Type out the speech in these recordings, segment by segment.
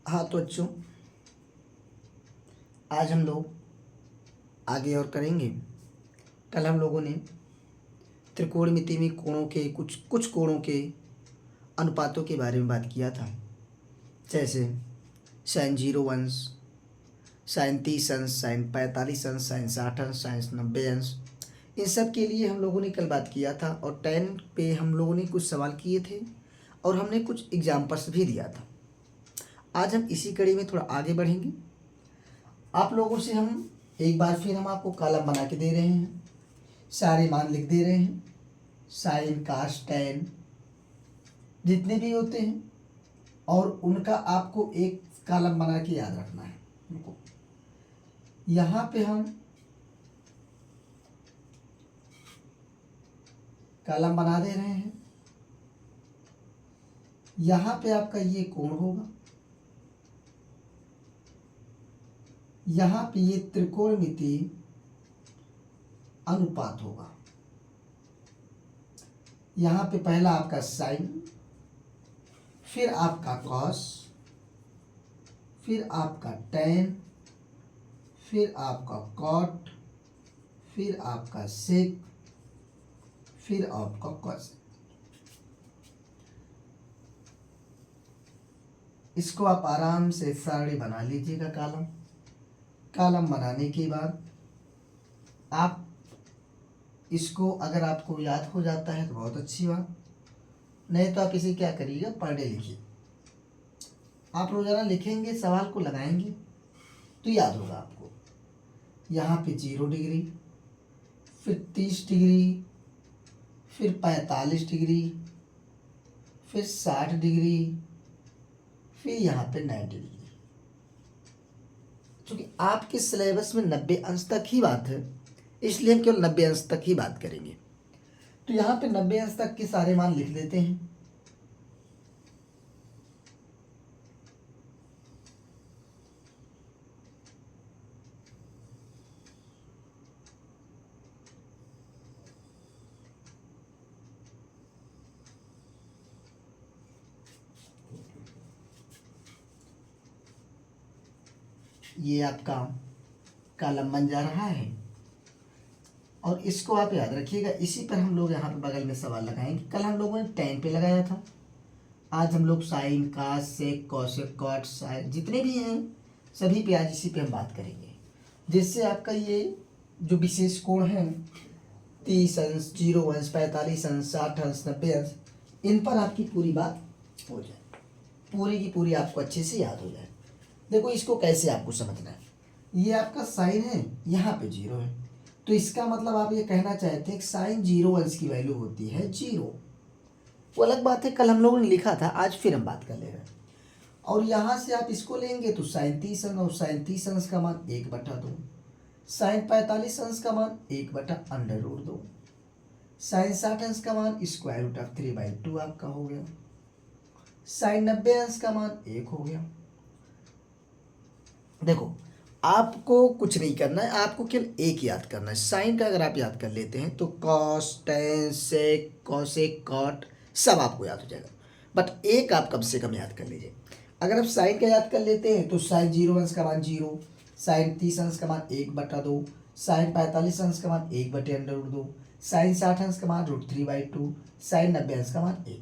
हाँ तो बच्चों, आज हम लोग आगे और करेंगे। कल हम लोगों ने त्रिकोणमिति में कोणों के कुछ कुछ कोणों के अनुपातों के बारे में बात किया था, जैसे साइन 0 अंश, साइन 30 अंश, साइन 45 अंश, साइन 60 अंश, साइन 90 अंश। इन सब के लिए हम लोगों ने कल बात किया था और 10 पे हम लोगों ने कुछ सवाल किए थे और हमने कुछ एग्जाम्पल्स भी दिया था। आज हम इसी कड़ी में थोड़ा आगे बढ़ेंगे। आप लोगों से हम एक बार फिर हम आपको कॉलम बना के दे रहे हैं, सारे मान लिख दे रहे हैं, साइन कास टैन जितने भी होते हैं, और उनका आपको एक कॉलम बना के याद रखना है। उनको यहाँ पे हम कॉलम बना दे रहे हैं। यहाँ पे आपका ये कोण होगा, यहाँ पे ये त्रिकोणमिति अनुपात होगा। यहाँ पे पहला आपका साइन, फिर आपका कॉस, फिर आपका टैन, फिर आपका कॉट, फिर आपका सेक, फिर आपका कॉस। इसको आप आराम से सारणी बना लीजिएगा। कॉलम बनाने के बाद आप इसको, अगर आपको याद हो जाता है तो बहुत अच्छी बात, नहीं तो आप इसे क्या करिएगा, पर डे लिखिए। आप रोजाना लिखेंगे, सवाल को लगाएंगे तो याद होगा आपको। यहाँ पे 0 डिग्री, फिर 30 डिग्री, फिर 45 डिग्री, फिर 60 डिग्री, फिर यहाँ पे 90 डिग्री। क्योंकि आपके सिलेबस में 90 अंश तक ही बात है, इसलिए हम केवल 90 अंश तक ही बात करेंगे। तो यहाँ पे 90 अंश तक के सारे मान लिख लेते हैं। ये आपका कॉलम बन जा रहा है और इसको आप याद रखिएगा। इसी पर हम लोग यहाँ पे बगल में सवाल लगाएंगे। कल हम लोगों ने टैन पे लगाया था, आज हम लोग साइन कास सेक कॉसेक कॉट साइन जितने भी हैं सभी पे आज इसी पे हम बात करेंगे, जिससे आपका ये जो विशेष कोण है 30 अंश, 0 अंश, 45 अंश, 60 अंश, 90 अंश, इन पर आपकी पूरी बात हो जाए, पूरी की पूरी आपको अच्छे से याद हो जाए। देखो इसको कैसे आपको समझना है। ये आपका साइन है, यहाँ पे 0 है, तो इसका मतलब आप ये कहना चाहते हैं कि साइन 0 अंश की वैल्यू होती है 0। वो अलग बात है, कल हम लोगों ने लिखा था, आज फिर हम बात कर ले रहे हैं। और यहाँ से आप इसको लेंगे तो साइन 30 अंश, और साइन 30 अंश का मान 1/2, साइन 45 अंश का मान 1/√2, साइन 60 अंश का मान √3/2 आपका हो गया, साइन 90 अंश का मान 1 हो गया। देखो आपको कुछ नहीं करना है, आपको केवल एक याद करना है। साइन का अगर आप याद कर लेते हैं तो cos tan sec cosec cot सब आपको याद हो जाएगा, बट एक आप कम से कम याद कर लीजिए। अगर आप साइन का याद कर लेते हैं तो साइन 0 अंश का मान 0, साइन 30 अंश का मान 1/2, साइन 45 अंश का मान 1/√2, साइन 60 अंश का मान √3/2, साइन 90 अंश का मान 1।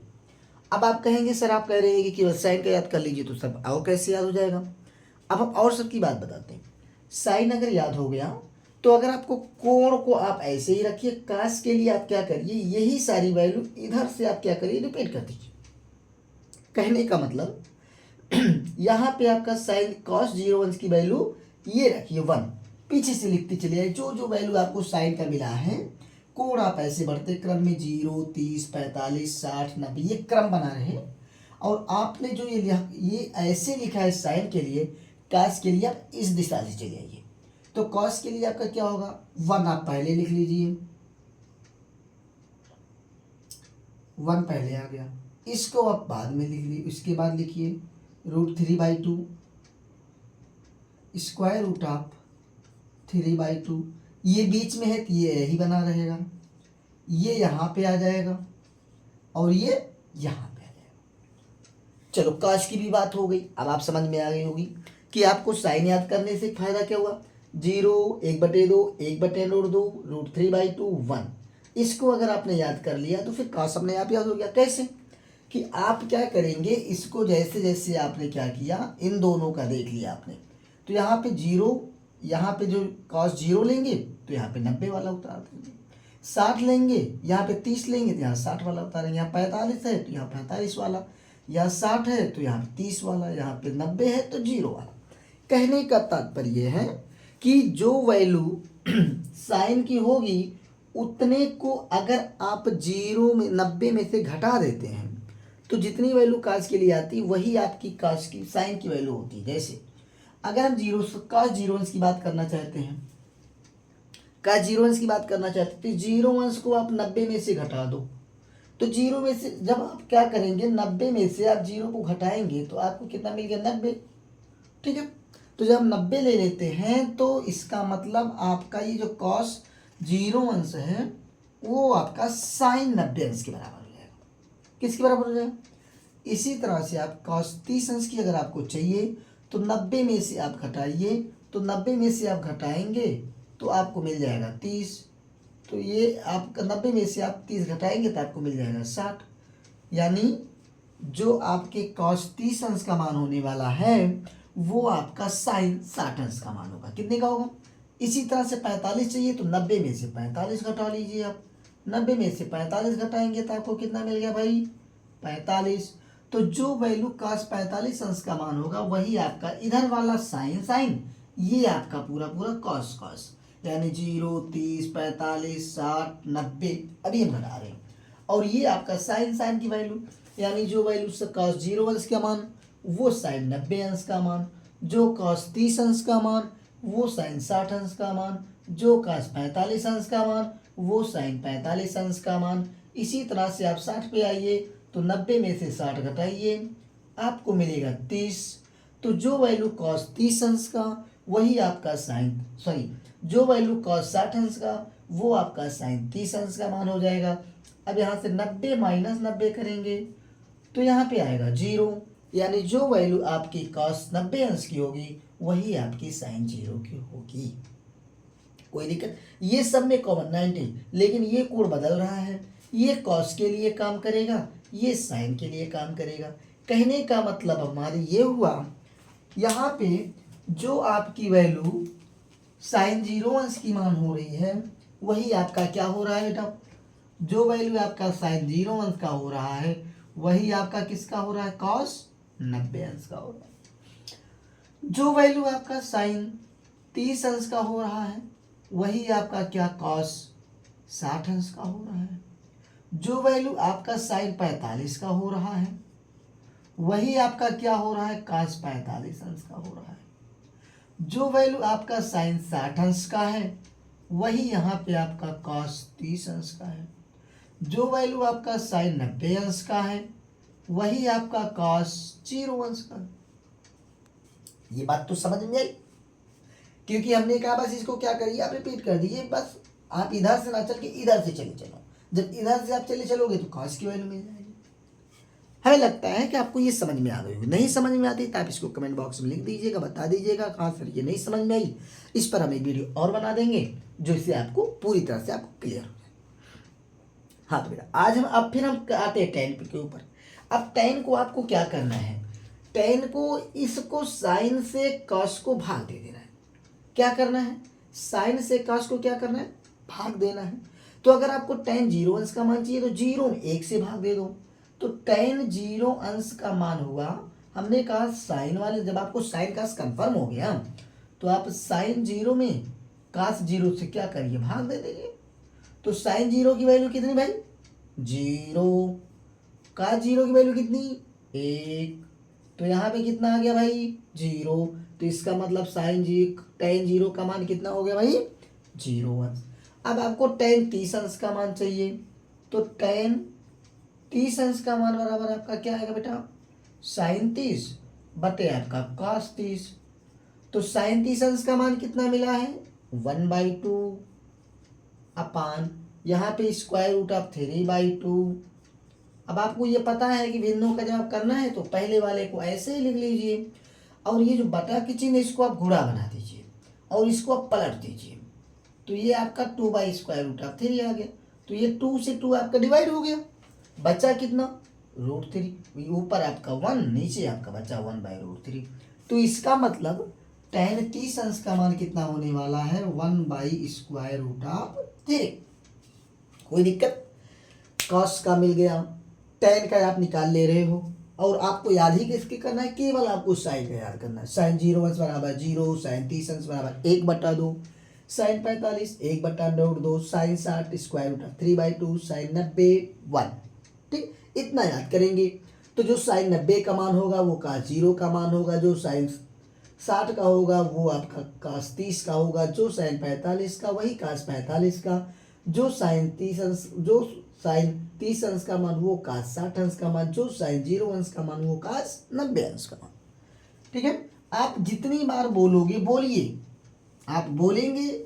अब आप कहेंगे सर आप कह रहे हैं कि केवल साइन का याद कर लीजिए तो सब और कैसे याद हो जाएगा। अब हम और सबकी बात बताते हैं। साइन अगर याद हो गया तो अगर आपको कोण को आप ऐसे ही रखिए, कास के लिए आप क्या करिए, यही सारी वैल्यू इधर से आप क्या करिए, रिपीट कर दीजिए। कहने का मतलब यहाँ पे आपका साइन कॉस 0 अंश की वैल्यू ये रखिए 1, पीछे से लिखते चलिए जो जो वैल्यू आपको साइन का मिला है। कोण आप ऐसे बढ़ते क्रम में 0 30 45 60 90 ये क्रम बना रहे, और आपने जो ये ऐसे लिखा है साइन के लिए, कास के लिए आप इस दिशा से चले आइए। तो कॉस के लिए आपका क्या होगा, 1 आप पहले लिख लीजिए, 1 पहले आ गया, इसको आप बाद में लिख लीजिए, इसके बाद लिखिए √3/2 √3/2, ये बीच में है तो ये यही बना रहेगा, ये यहाँ पे आ जाएगा और ये यहाँ पे आ जाएगा। चलो कॉस की भी बात हो गई। अब आप समझ में आ गई होगी कि आपको साइन याद करने से फायदा क्या हुआ, 0 1/2 1/√2 √3/2 1। इसको अगर आपने याद कर लिया तो फिर कॉस अपने आप याद हो गया। कैसे कि आप क्या करेंगे, इसको जैसे जैसे आपने क्या किया, इन दोनों का देख लिया आपने, तो यहाँ पे 0, यहाँ पे जो कॉस 0 लेंगे तो यहाँ पे 90 वाला उतार देंगे, 60 लेंगे यहाँ पे 30 लेंगे तो यहाँ 60 वाला उतारेंगे, यहाँ 45 है तो यहाँ 45 वाला, यहाँ 60 है तो यहाँ 30 वाला, यहाँ पे 90 है तो 0 वाला। कहने का तात्पर्य है कि जो वैल्यू साइन की होगी उतने को अगर आप 0 में 90 में से घटा देते हैं तो जितनी वैल्यू काश के लिए आती वही आपकी काश की साइन की वैल्यू होती है। जैसे अगर हम काश 0 अंश की बात करना चाहते हैं, काश 0 अंश की बात करना चाहते हैं तो 0 अंश को आप 90 में से घटा दो, तो 0 में से जब आप क्या करेंगे 90 में से आप 0 को घटाएंगे तो आपको कितना मिल गया 90। ठीक है, तो जब 90 ले लेते हैं तो इसका मतलब आपका ये जो कॉस 0 अंश है वो आपका साइन 90 अंश के बराबर हो जाएगा। किसके बराबर हो जाएगा? इसी तरह से आप कॉस 30 अंश की अगर आपको चाहिए तो 90 में से आप घटाइए, तो 90 में से आप घटाएंगे तो आपको मिल जाएगा 30, तो ये आपका 90 में से आप 30 घटाएंगे तो आपको मिल जाएगा 60, यानी जो आपके कॉस 30 अंश का मान होने वाला है वो आपका साइन 60 अंश का मान होगा। कितने का होगा? इसी तरह से 45 चाहिए तो 90 में से 45 घटा लीजिए आप, 90 में से 45 घटाएंगे तो आपको कितना मिल गया भाई 45। तो जो वैल्यू कॉस 45 अंश का मान होगा वही आपका इधर वाला साइन, ये आपका पूरा पूरा कॉस, यानी 0 30 45 60 90 अभी हम घटा रहे हैं, और ये आपका साइन की वैल्यू, यानी जो वैल्यू कॉस 0 अंश का मान वो साइन 90 अंश का मान, जो कॉस 30 अंश का मान वो साइन 60 अंश का मान, जो कॉस 45 अंश का मान वो साइन 45 अंश का मान। इसी तरह से आप 60 पे आइए तो 90 में से 60 घटाइए आपको मिलेगा 30, तो जो वैल्यू कॉस 30 अंश का वही आपका जो वैल्यू कॉस 60 अंश का वो आपका साइन 30 अंश का मान हो जाएगा। अब यहाँ से 90 माइनस 90 करेंगे तो यहाँ पे आएगा 0, यानी जो वैल्यू आपकी कॉस 90 अंश की होगी वही आपकी साइन 0 की होगी। कोई दिक्कत? ये सब में कॉमन 90, लेकिन ये कोड बदल रहा है, ये कॉस के लिए काम करेगा, ये साइन के लिए काम करेगा। कहने का मतलब हमारे ये हुआ, यहाँ पे जो आपकी वैल्यू साइन 0 अंश की मान हो रही है वही आपका क्या हो रहा है बेटा, जो वैल्यू आपका साइन 0 अंश का हो रहा है वही आपका किसका हो रहा है, कॉस 90 अंश का हो रहा है। जो वैल्यू आपका साइन 30 अंश का हो रहा है वही आपका क्या, कॉस 60 अंश का हो रहा है। जो वैल्यू आपका साइन 45 का हो रहा है वही आपका क्या हो रहा है, कॉस 45 अंश का हो रहा है। जो वैल्यू आपका साइन 60 अंश का है वही यहाँ पे आपका कॉस 30 अंश का है। जो वैल्यू आपका साइन 90 अंश का है वही आपका कॉस 0 अंश का है। ये बात तो समझ में आई, क्योंकि हमने कहा बस इसको क्या करिए आप रिपीट कर दीजिए, बस आप इधर से ना चल के इधर से चलो, जब इधर से आप चलोगे तो कॉस की वैल्यू मिल जाएगी। हमें लगता है कि आपको ये समझ में आ गई होगी। नहीं समझ में आती तो आप इसको कमेंट बॉक्स में लिख दीजिएगा, बता दीजिएगा कहाँ सर ये नहीं समझ में आई। इस पर हम एक वीडियो और बना देंगे जो इससे आपको पूरी तरह से आपको क्लियर हो जाए। हाँ तो बेटा आज अब फिर हम आते हैं टेन के ऊपर। अब टेन को आपको क्या करना है, टेन को इसको साइन से कॉस को भाग दे देना है। क्या करना है, साइन से कॉस को क्या करना है, भाग देना है। तो अगर आपको टेन 0 अंश का मान चाहिए तो 0 में 1 से भाग दे दो, तो टेन 0 अंश का मान हुआ। हमने कहा साइन वाले, जब आपको साइन कास कंफर्म हो गया तो आप साइन 0 में कास 0 से क्या करिए, भाग दे देंगे। तो साइन 0 की वैल्यू कितनी भाई, 0, कास 0 की वैल्यू कितनी, 1, तो यहाँ पे कितना आ गया भाई 0, तो इसका मतलब टेन 0 का मान कितना हो गया भाई 0 अंश। अब आपको टेन 30 अंश का मान चाहिए, तो टेन 30 अंश का मान बराबर आपका क्या आएगा बेटा, साइन 30 बटे आपका कॉस 30। तो साइन 30 अंश का मान कितना मिला है 1/2 अपान यहाँ पे स्क्वायर रूट ऑफ 3/2 अब आपको ये पता है कि भिन्नों का जवाब करना है तो पहले वाले को ऐसे ही लिख लीजिए और ये जो बटा की चिन्ह इसको आप गुणा बना दीजिए और इसको आप पलट दीजिए। तो ये आपका 2/√3 आ गया। तो ये 2 से 2 आपका डिवाइड हो गया, बचा कितना √3। ऊपर आपका 1, नीचे आपका बचा 1/√3। तो इसका मतलब tan 30 अंश का मान कितना होने वाला है 1/√3। कोई दिक्कत? कॉस का मिल गया, tan का आप निकाल ले रहे हो और आपको याद ही किसके करना है, केवल आपको साइन का याद करना है। साइन 0 अंश बराबर 0, साइन 30 अंश बराबर 1/2, साइन 45 1/√2, साइन 60 √3/2, साइन 90 1। ठीक, इतना याद करेंगे। तो जो साइन 90 का मान होगा वो cos 0 का मान होगा, जो साइन 60 का होगा वो आपका cos 30 का होगा, जो साइन 45 का वही cos 45 का, जो साइन 30 अंश का मान वो cos 60 अंश का मान, जो साइन 0 अंश का मान वो cos 90 अंश का मान। ठीक है, आप जितनी बार बोलोगे बोलिए, आप बोलेंगे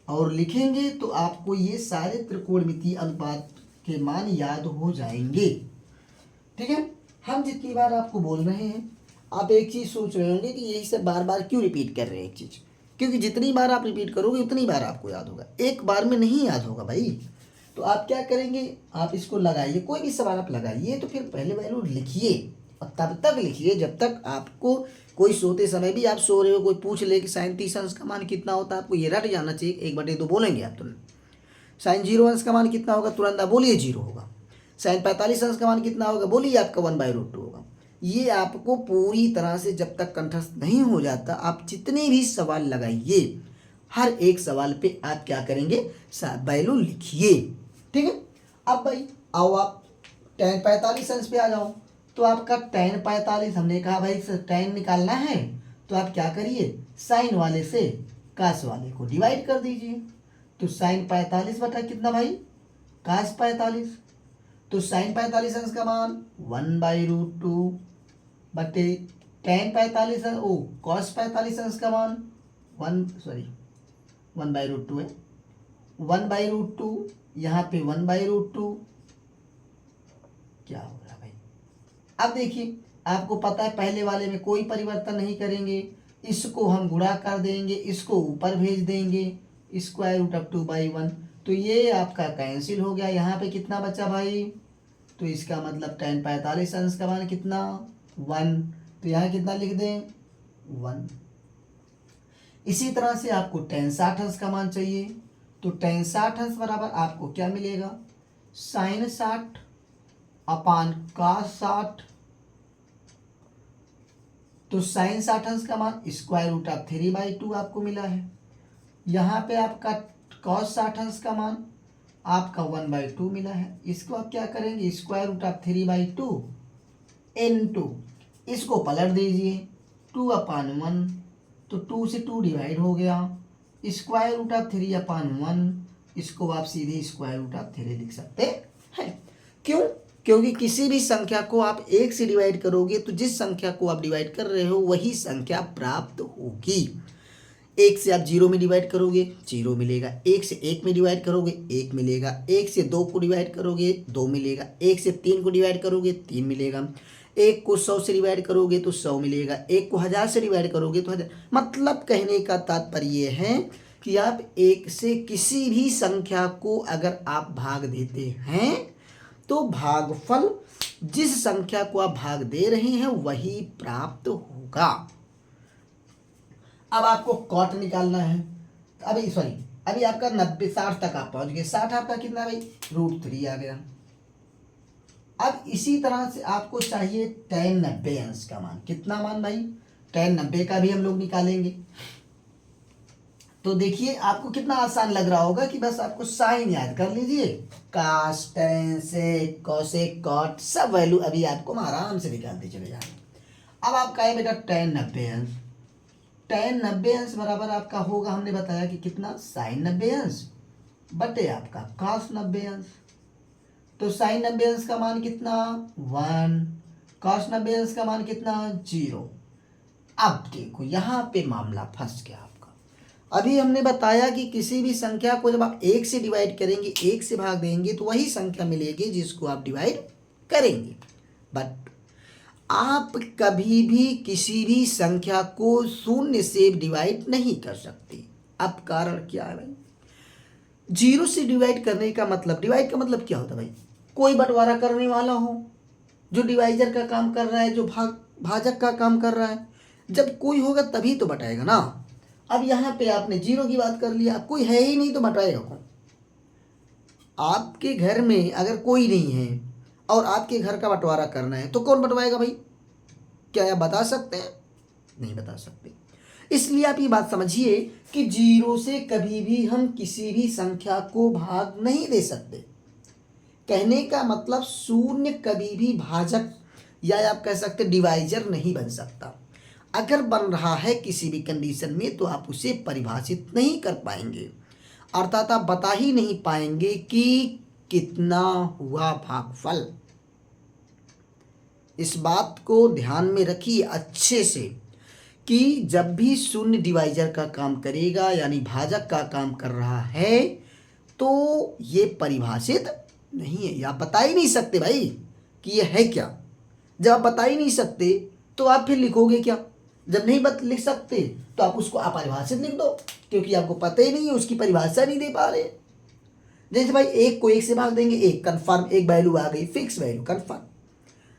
और लिखेंगे तो आपको ये सारे त्रिकोणमितीय अनुपात के मान याद हो जाएंगे। ठीक है, हम जितनी बार आपको बोल रहे हैं आप एक चीज़ सोच रहे होंगे कि यही सब बार बार क्यों रिपीट कर रहे हैं एक चीज़, क्योंकि जितनी बार आप रिपीट करोगे उतनी बार आपको याद होगा, एक बार में नहीं याद होगा भाई। तो आप क्या करेंगे, आप इसको लगाइए, कोई भी सवाल आप लगाइए तो फिर पहले वैल्यू लिखिए और तब तक लिखिए जब तक आपको कोई सोते समय भी आप सो रहे हो कोई पूछ ले कि साइन 30 अंश का मान कितना होता है, आपको ये रट जाना चाहिए। 1/2 बोलेंगे आप तुरंत। साइन 0 अंश का मान कितना होगा, तुरंत आप बोलिए 0 होगा। साइन 45 अंश का मान कितना होगा, बोलिए आपका 1/√2 होगा। ये आपको पूरी तरह से जब तक कंठस्थ नहीं हो जाता आप जितने भी सवाल लगाइए हर एक सवाल पे आप क्या करेंगे, वैल्यू लिखिए। ठीक है, अब भाई आओ आप tan 45 अंश पे आ जाओ। तो आपका tan 45 हमने कहा भाई tan निकालना है तो आप क्या करिए, साइन वाले से कास वाले को डिवाइड कर दीजिए। तो साइन 45 बटा कितना भाई कास 45, तो साइन 45 अंश का मान 1/√2 बटे tan 45 कॉस 45 अंश का मान 1/√2 है, 1/√2 यहाँ पे 1/√2 क्या हो रहा भाई। अब देखिए आपको पता है पहले वाले में कोई परिवर्तन नहीं करेंगे, इसको हम गुणा कर देंगे, इसको ऊपर भेज देंगे √2/1। तो ये आपका कैंसिल हो गया, यहाँ पे कितना बचा भाई, तो इसका मतलब tan 45 अंश का मान कितना 1, तो यहाँ कितना लिख दें 1। इसी तरह से आपको tan 60 अंश का मान चाहिए, तो tan 60 अंश बराबर आपको क्या मिलेगा, साइन 60 अपान cos 60। तो साइन 60 अंश का मान √3/2 आपको मिला है। यहाँ पे आपका cos 60 अंश का मान आपका 1/2 मिला है। इसको आप क्या करेंगे, √3/2 into इसको पलट दीजिए 2/1, तो 2 से 2 डिवाइड हो गया, √3/1 इसको आप सीधे √3 लिख सकते हैं। क्यों, क्योंकि किसी भी संख्या को आप 1 से डिवाइड करोगे तो जिस संख्या को आप डिवाइड कर रहे हो वही संख्या प्राप्त होगी। 1 से आप 0 में डिवाइड करोगे 0 मिलेगा, 1 से 1 में डिवाइड करोगे 1 मिलेगा, 1 से 2 को डिवाइड करोगे 2 मिलेगा, 1 से 3 को डिवाइड करोगे 3 मिलेगा, 1 को 100 से डिवाइड करोगे तो 100 मिलेगा, 1 को 1000 से डिवाइड करोगे तो 1000। मतलब कहने का तात्पर्य ये है कि आप 1 से किसी भी संख्या को अगर आप भाग देते हैं तो भागफल जिस संख्या को आप भाग दे रहे हैं वही प्राप्त होगा। अब आपको कॉट निकालना है, अभी आपका 60 तक आप पहुंच गए, 60 आपका कितना भाई √3 आ गया। अब इसी तरह से आपको चाहिए tan 90 अंश का मान, कितना मान भाई, tan 90 का भी हम लोग निकालेंगे। तो देखिए आपको कितना आसान लग रहा होगा कि बस आपको साइन याद कर लीजिए, cos tan sec cosec cot सब वैल्यू अभी आपको आराम से निकालते चले जाएंगे। अब आपका है बेटा tan 90 अंश, tan 90 अंश बराबर आपका होगा, हमने बताया कि कितना साइन 90 अंश बटे आपका cos 90 अंश। तो साइन 90 अंश का मान कितना 1, cos 90 अंश का मान कितना 0। अब देखो यहाँ पे मामला फंस गया आपका। अभी हमने बताया कि किसी भी संख्या को जब आप 1 से डिवाइड करेंगे 1 से भाग देंगे तो वही संख्या मिलेगी जिसको आप डिवाइड करेंगे, बट आप कभी भी किसी भी संख्या को शून्य से डिवाइड नहीं कर सकते। अब कारण क्या है भाई? जीरो से डिवाइड करने का मतलब, डिवाइड का मतलब क्या होता है भाई? कोई बंटवारा करने वाला हो, जो डिवाइजर का काम कर रहा है, जो भाजक का काम कर रहा है। जब कोई होगा तभी तो बटाएगा ना। अब यहाँ पे आपने जीरो की बात कर लिया, कोई है ही नहीं तो बटाएगा कौन? आपके घर में अगर कोई नहीं है और आपके घर का बंटवारा करना है तो कौन बंटवाएगा भाई? क्या आप बता सकते हैं? नहीं बता सकते। इसलिए आप ये बात समझिए कि जीरो से कभी भी हम किसी भी संख्या को भाग नहीं दे सकते। कहने का मतलब शून्य कभी भी भाजक या आप कह सकते डिवाइजर नहीं बन सकता। अगर बन रहा है किसी भी कंडीशन में तो आप उसे परिभाषित नहीं कर पाएंगे, अर्थात आप बता ही नहीं पाएंगे कि कितना हुआ भागफल। इस बात को ध्यान में रखिए अच्छे से कि जब भी शून्य डिवाइजर का काम करेगा यानी भाजक का काम कर रहा है तो ये परिभाषित नहीं है, या बता ही नहीं सकते भाई कि ये है क्या। जब आप बता ही नहीं सकते तो आप फिर लिखोगे क्या? जब नहीं लिख सकते तो आप उसको अपरिभाषित लिख दो, क्योंकि आपको पता ही नहीं है, उसकी परिभाषा नहीं दे पा रहे। जैसे भाई एक को एक से भाग देंगे, एक कन्फर्म, एक वैल्यू आ गई, फिक्स वैल्यू कन्फर्म।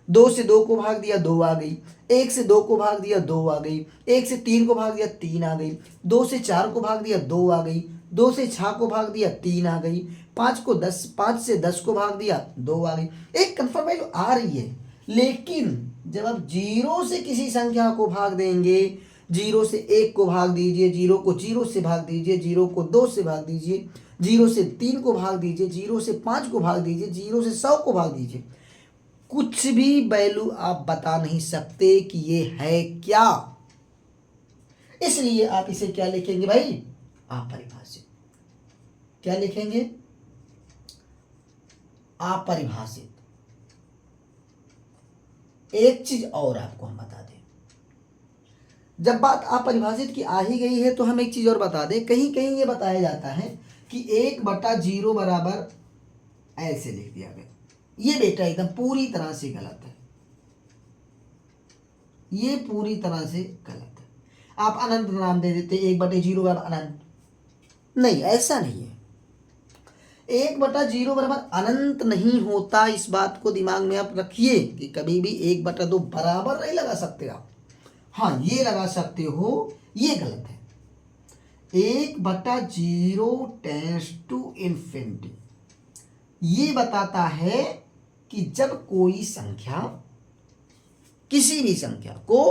दो से दो को भाग दिया, दो आ गई। एक से दो को भाग दिया, दो आ गई। एक से तीन को भाग दिया, तीन आ गई। दो से चार को भाग दिया, दो आ गई। दो से छः को भाग दिया, तीन आ गई। पाँच से दस को भाग दिया, दो आ गई। एक कन्फर्म वैल्यू आ रही है। लेकिन जब आप जीरो से किसी संख्या को भाग देंगे, जीरो से एक को भाग दीजिए, जीरो को जीरो से भाग दीजिए, जीरो को दो से भाग दीजिए, जीरो से तीन को भाग दीजिए, जीरो से पाँच को भाग दीजिए, जीरो से 100 को भाग दीजिए, कुछ भी वैल्यू आप बता नहीं सकते कि ये है क्या। इसलिए आप इसे क्या लिखेंगे भाई? अपरिभाषित। क्या लिखेंगे? अपरिभाषित। एक चीज और आपको हम बता दें, जब बात अपरिभाषित की आ ही गई है तो हम एक चीज और बता दें। कहीं कहीं ये बताया जाता है कि 1/0 बराबर ऐसे लिख दिया गया। ये बेटा एकदम पूरी तरह से गलत है, ये पूरी तरह से गलत है। आप अनंत नाम दे देते, 1/0 बराबर अनंत। नहीं, ऐसा नहीं है। 1/0 बराबर अनंत नहीं होता। इस बात को दिमाग में आप रखिए कि कभी भी 1/2 बराबर नहीं लगा सकते आप। हाँ, ये लगा सकते हो, ये गलत है। 1/0 टेंड्स टू इन्फिनिटी ये बताता है कि जब कोई संख्या, किसी भी संख्या को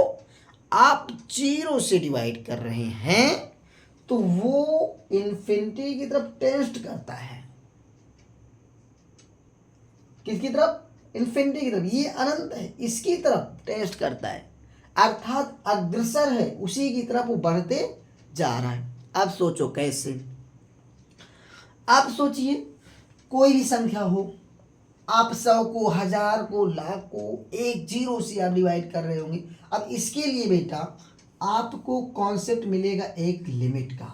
आप जीरो से डिवाइड कर रहे हैं तो वो इन्फिनिटी की तरफ टेंस्ट करता है। किसकी तरफ? इन्फिनिटी की तरफ। ये अनंत है, इसकी तरफ टेंस्ट करता है, अर्थात अग्रसर है, उसी की तरफ वो बढ़ते जा रहा है। अब सोचो कैसे। आप सोचिए कोई भी संख्या हो, आप 100 को, 1000 को, लाख को एक जीरो से आप डिवाइड कर रहे होंगे। अब इसके लिए बेटा आपको कॉन्सेप्ट मिलेगा एक लिमिट का।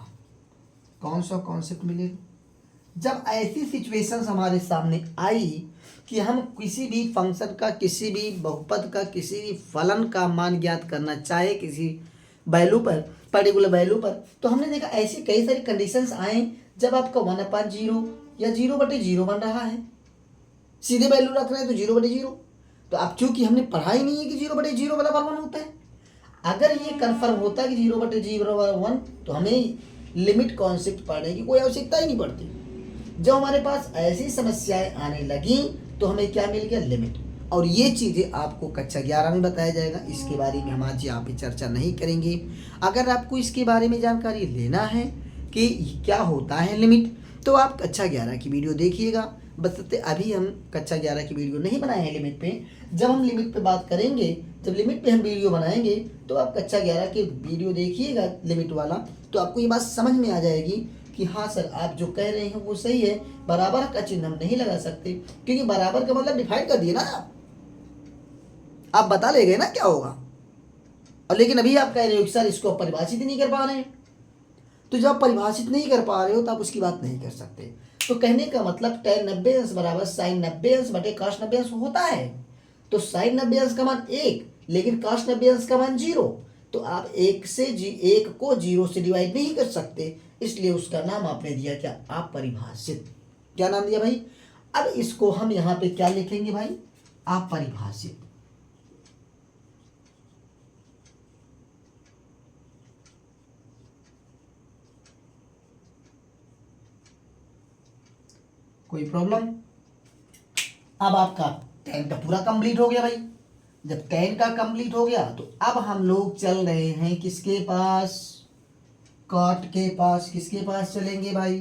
कौन सा कॉन्सेप्ट मिलेगा? जब ऐसी सिचुएशंस हमारे सामने आई कि हम किसी भी फंक्शन का, किसी भी बहुपद का, किसी भी फलन का मान ज्ञात करना चाहे किसी वैल्यू पर, पर्टिकुलर वैल्यू पर, तो हमने देखा ऐसी कई सारी कंडीशंस आए जब आपका 1/0 या 0/0 बन रहा है। सीधे वैल्यू रख रहे हैं तो 0/0। तो अब चूंकि हमने पढ़ा ही नहीं है कि 0/0 बराबर 1 होता है। अगर ये कन्फर्म होता है कि 0/0 बराबर 1 तो हमें लिमिट कॉन्सेप्ट पढ़ने की कोई आवश्यकता ही नहीं पड़ती। जब हमारे पास ऐसी समस्याएं आने लगी तो हमें क्या मिल गया? लिमिट। और ये चीज़ें आपको कक्षा 11 में बताया जाएगा। इसके बारे में हम आज यहाँ पे चर्चा नहीं करेंगे। अगर आपको इसके बारे में जानकारी लेना है कि क्या होता है लिमिट, तो आप कक्षा 11 की वीडियो देखिएगा। बस अभी हम कक्षा 11 की वीडियो नहीं बनाए हैं लिमिट पे। जब हम लिमिट पे बात करेंगे, जब लिमिट पे हम वीडियो बनाएंगे तो आप कक्षा 11 के वीडियो देखिएगा लिमिट वाला, तो आपको ये बात समझ में आ जाएगी कि हाँ सर आप जो कह रहे हैं वो सही है। बराबर का चिन्ह हम नहीं लगा सकते, क्योंकि बराबर का मतलब डिफाइन कर दिए ना आप बता ले गए ना क्या होगा। और लेकिन अभी आप कह रहे हो कि सर इसको परिभाषित ही नहीं कर पा रहे हैं। तो जब आप परिभाषित नहीं कर पा रहे हो तो आप उसकी बात नहीं कर सकते। तो कहने का मतलब tan 90 अंश बराबर साइन 90 अंश बटे कॉस 90 अंश होता है। तो साइन 90 अंश का मान 1, लेकिन कॉस 90 अंश का मान 0। तो आप 1 को 0 से डिवाइड नहीं कर सकते, इसलिए उसका नाम आपने दिया क्या, अपरिभाषित। क्या नाम दिया भाई? अब इसको हम यहाँ पे क्या लिखेंगे भाई, अपरिभाषित। कोई प्रॉब्लम? अब आपका tan का पूरा कंप्लीट हो गया भाई। जब tan का कंप्लीट हो गया तो अब हम लोग चल रहे हैं किसके पास, cot के पास। किसके पास चलेंगे भाई,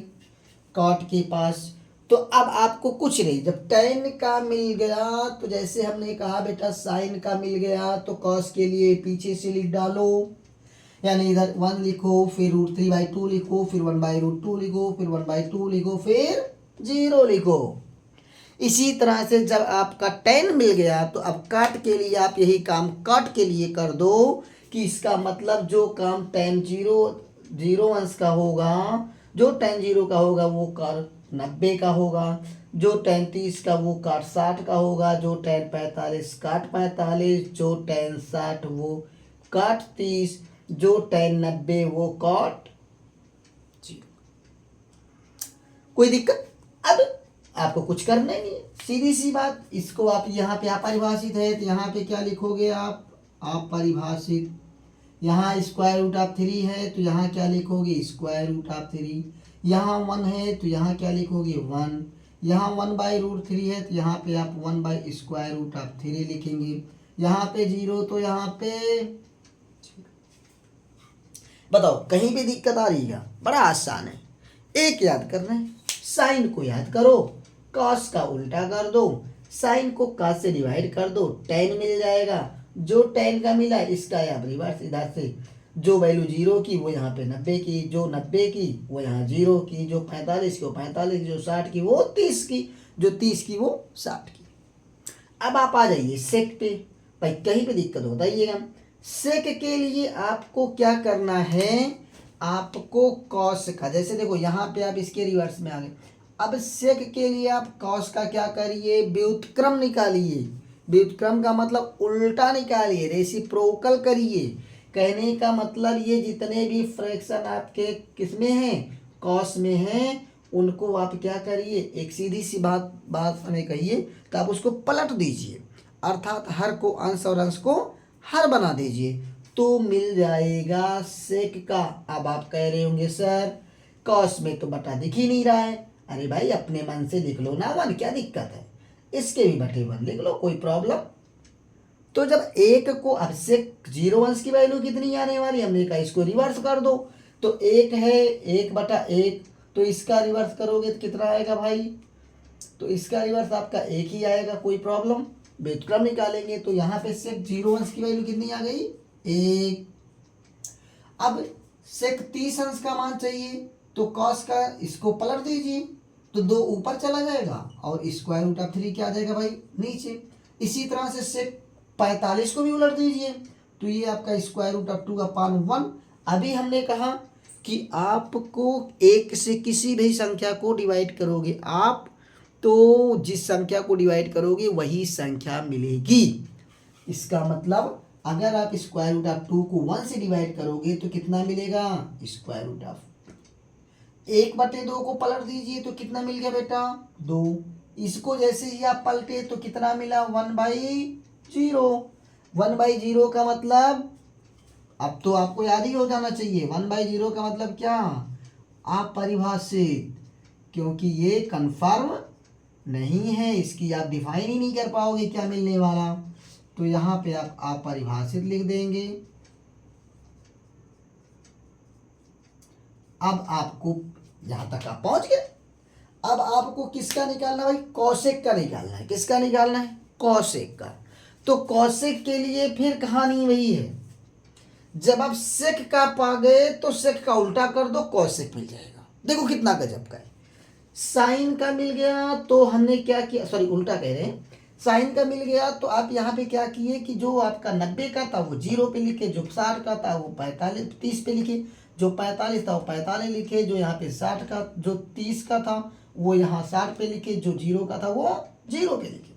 cot के पास। तो अब आपको कुछ नहीं, जब tan का मिल गया तो जैसे हमने कहा बेटा sin का मिल गया तो cos के लिए पीछे से लिख डालो, यानी इधर 1 लिखो, फिर √3/2 लिखो, फिर 1/√2 लिखो, फिर 1/2 लिखो, फिर 0 लिखो। इसी तरह से जब आपका tan मिल गया तो अब cot के लिए आप यही काम cot के लिए कर दो कि इसका मतलब जो काम tan 0 अंश का होगा, जो tan 0 का होगा वो cot 90 का होगा, जो tan 30 का वो cot 60 का होगा, जो tan 45 cot 45, जो tan 60 वो cot 30, जो tan 90 वो cot 0। कोई दिक्कत? अब आपको कुछ करना ही नहीं है, सीधी सी बात। इसको आप यहाँ पे अपरिभाषित है तो यहाँ पे क्या लिखोगे आप, अपरिभाषित। यहाँ √3 है तो यहाँ क्या लिखोगे, √3। यहाँ 1 है तो यहाँ क्या लिखोगे, 1। यहाँ 1/√3 है तो यहाँ पे आप 1/√3 लिखेंगे। यहाँ पे 0 तो यहाँ पे, बताओ कहीं भी दिक्कत आ रही है? बड़ा आसान है, एक याद करना है, साइन को याद करो, कॉस का उल्टा कर दो, साइन को कॉस से डिवाइड कर दो, tan मिल जाएगा। जो tan का मिला इसका आप रिवर्स इधर से, जो वैल्यू 0 की वो यहाँ पे 90 की, जो 90 की वो यहाँ 0 की, जो 45 की वो 45 की, जो 60 की वो 30 की, जो 30 की वो 60 की। अब आप आ जाइए सेक पे। भाई कहीं पे दिक्कत होता ही है, सेक के लिए आपको क्या करना है, आपको कॉस का, जैसे देखो यहाँ पे आप इसके रिवर्स में आ गए। अब सेक के लिए आप कॉस का क्या करिए, व्युत्क्रम निकालिए। व्युत्क्रम का मतलब उल्टा निकालिए, रेसिप्रोकल करिए। कहने का मतलब ये जितने भी फ्रैक्शन आपके किसमें हैं, कॉस में हैं, उनको आप क्या करिए, एक सीधी सी बात हमें कहिए तो आप उसको पलट दीजिए, अर्थात हर को अंश और अंश को हर बना दीजिए, तो मिल जाएगा सेक का। अब आप कह रहे होंगे सर कॉस में तो बटा दिख ही नहीं रहा है। अरे भाई अपने मन से लिख लो ना 1, क्या दिक्कत है, इसके भी बटे 1 लिख लो, कोई प्रॉब्लम। तो जब एक को, अब सेक 0 अंश की वैल्यू कितनी आने वाली, हमने कहा इसको रिवर्स कर दो, तो 1 है 1/1, तो इसका रिवर्स करोगे तो कितना आएगा भाई, तो इसका रिवर्स आपका 1 ही आएगा, कोई प्रॉब्लम। व्युत्क्रम निकालेंगे तो यहाँ पे सेक 0 अंश की वैल्यू कितनी आ गई, 1। अब सेक 30 अंश का मान चाहिए तो कॉस का इसको पलट दीजिए, तो 2 ऊपर चला जाएगा और √3 क्या आ जाएगा भाई नीचे। इसी तरह से सेक 45 को भी उलट दीजिए, तो ये आपका √2/1। अभी हमने कहा कि आपको 1 से किसी भी संख्या को डिवाइड करोगे आप, तो जिस संख्या को डिवाइड करोगे वही संख्या मिलेगी। इसका मतलब अगर आप √2 को 1 से डिवाइड करोगे तो कितना मिलेगा, √2। 1/2 को पलट दीजिए तो कितना मिल गया बेटा, 2। इसको जैसे ही आप पलटे तो कितना मिला, 1/0। 1/0 का मतलब अब तो आपको याद ही हो जाना चाहिए, 1/0 का मतलब क्या, अपरिभाषित, क्योंकि ये कन्फर्म नहीं है, इसकी आप डिफाइन ही नहीं कर पाओगे क्या मिलने वाला, तो यहाँ पे आप अपरिभाषित लिख देंगे। अब आपको यहाँ तक आप पहुँच गए। अब आपको किसका निकालना भाई, कौशिक का निकालना है। किसका निकालना है, कौशिक का। तो कौशिक के लिए फिर कहानी वही है, जब आप सेक का पा गए तो सेक का उल्टा कर दो, कौशिक मिल जाएगा। देखो कितना गजब का है। साइन का मिल गया तो हमने क्या किया, सॉरी उल्टा कह रहे हैं, साइन का मिल गया तो आप यहाँ पे क्या किए कि जो आपका 90 का था वो 0 पे लिखे, जो 60 का था वो 30 पे लिखे, जो 45 था वो 45 लिखे, जो यहाँ पे 60 का, जो 30 का था वो यहाँ 60 पे लिखे, जो 0 का था वो 0 पे लिखे।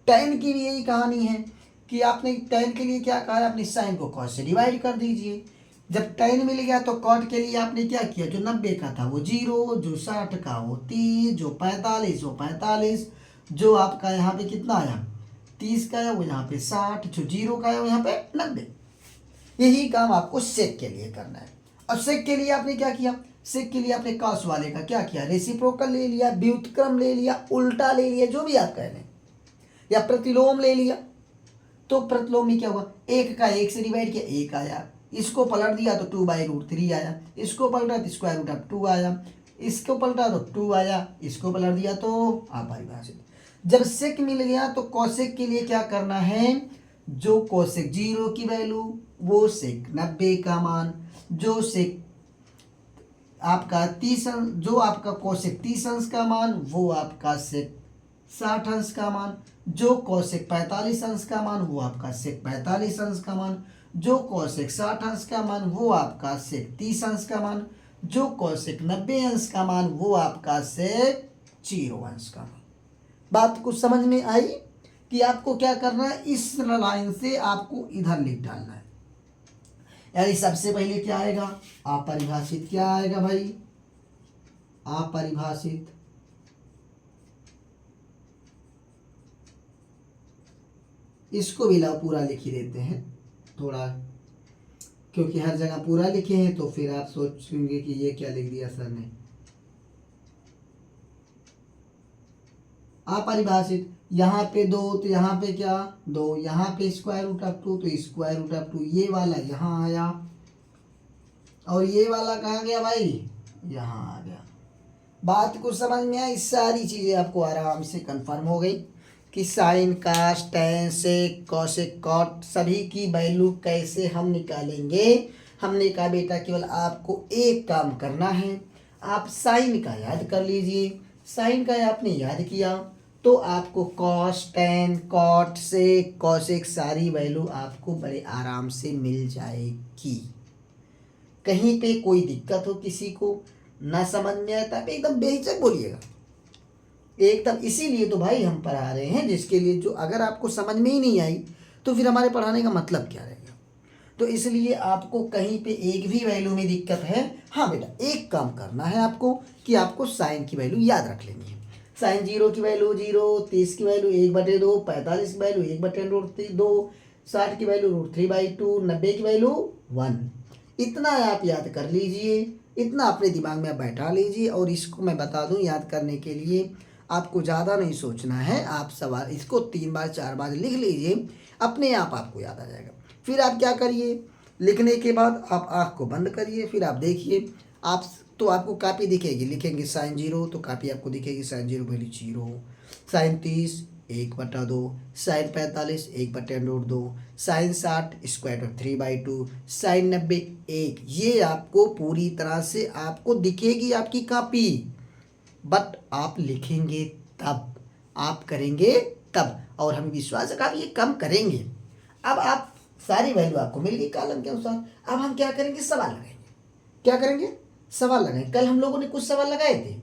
tan की भी यही कहानी है कि आपने tan के लिए क्या कहा है, अपनी साइन को cos से डिवाइड कर दीजिए। जब tan मिल गया तो cot के लिए आपने क्या किया, जो 90 का था वो 0, जो 60 का वो 30, जो 45 वो 45, जो आपका यहाँ पे कितना आया 30 का आया वो यहाँ पे 60, जो 0 का आया वो यहाँ पे 90। यही काम आपको सेक के लिए करना है। और सेक के लिए आपने क्या किया, सेक के लिए आपने cos वाले का क्या किया, रेसिप्रोकल ले लिया, व्युत्क्रम ले लिया, उल्टा ले लिया, जो भी आप कह रहे हैं, या प्रतिलोम ले लिया। तो प्रतिलोम में क्या हुआ, 1 का 1 से डिवाइड किया 1 आया, इसको पलट दिया तो 2/√3 आया, इसको पलटा तो स्क्वायर रूट ऑफ 2 आया, इसको पलटा तो 2 आया, इसको पलट दिया तो अपरिभाषित। जब सेक मिल गया तो कोसेक के लिए क्या करना है, जो कोसेक 0 की वैल्यू वो सेक 90 का मान, जो सेक आपका 30, जो आपका कोसेक 30 अंश का मान वो आपका सेक 60 अंश का मान, जो कोसेक 45 अंश का मान वो आपका सेक 45 अंश का मान, जो कोसेक 60 अंश का मान वो आपका सेक 30 अंश का मान, जो कोसेक 90 अंश का मान वो आपका सेक 0 अंश का मान। बात कुछ समझ में आई कि आपको क्या करना है, इस लाइन से आपको इधर लिख डालना है। यानी सबसे पहले क्या आएगा, अपरिभाषित। क्या आएगा भाई, अपरिभाषित। इसको भी लाओ पूरा लिख ही देते हैं थोड़ा, क्योंकि हर जगह पूरा लिखे हैं तो फिर आप सोचेंगे कि ये क्या लिख दिया सर ने। अपरिभाषित, यहाँ पे 2 तो यहाँ पे क्या 2, यहाँ पे स्क्वायर रूट ऑफ 2 तो स्क्वायर रूट ऑफ 2, ये वाला यहाँ आया और ये वाला कहाँ गया भाई, यहाँ आ गया। बात को समझ में आई, सारी चीज़ें आपको आराम से कंफर्म हो गई कि साइन, कास, टैन, सेक, कॉसेक, कॉट सभी की वैल्यू कैसे हम निकालेंगे। हमने कहा बेटा केवल आपको एक काम करना है, आप साइन का याद कर लीजिए। साइन का आपने याद किया तो आपको कॉस, टैन, कॉट, सेक, कॉसेक सारी वैल्यू आपको बड़े आराम से मिल जाएगी। कहीं पे कोई दिक्कत हो, किसी को ना समझ में आए तो एकदम बेहिचक बोलिएगा एकदम। इसीलिए तो भाई हम पढ़ा रहे हैं, जिसके लिए जो अगर आपको समझ में ही नहीं आई तो फिर हमारे पढ़ाने का मतलब क्या रहेगा। तो इसलिए आपको कहीं पे एक भी वैल्यू में दिक्कत है, हाँ बेटा एक काम करना है आपको कि आपको साइन की वैल्यू याद रख लेनी है। साइन 0 की वैल्यू 0, 30 की वैल्यू 1/2, 45 की वैल्यू 1/√2, 60 की वैल्यू √3/2, 90 की वैल्यू 1। इतना आप याद कर लीजिए, इतना अपने दिमाग में बैठा लीजिए। और इसको मैं बता दूं, याद करने के लिए आपको ज़्यादा नहीं सोचना है, आप सवाल इसको 3 बार 4 बार लिख लीजिए, अपने आप आपको याद आ जाएगा। फिर आप क्या करिए, लिखने के बाद आप आँख को बंद करिए, फिर आप देखिए, आप तो आपको कापी दिखेगी, लिखेंगे साइन 0 तो कापी आपको दिखेगी sine 0 value 0, sine 30 1/2, sine 45 1/√2, sine 60 square root 3/2, sine 90 1। ये आपको पूरी तरह से आपको दिखेगी आपकी कापी, बट आप लिखेंगे तब, आप करेंगे तब, और हमें विश्वास है कि आप ये कम करेंगे। अब आप सारी वैल्यू आपको मिल गई कॉलम के अनुसार। अब हम क्या करेंगे, सवाल लगाएंगे। क्या करेंगे, सवाल लगाएंगे। कल हम लोगों ने कुछ सवाल लगाए थे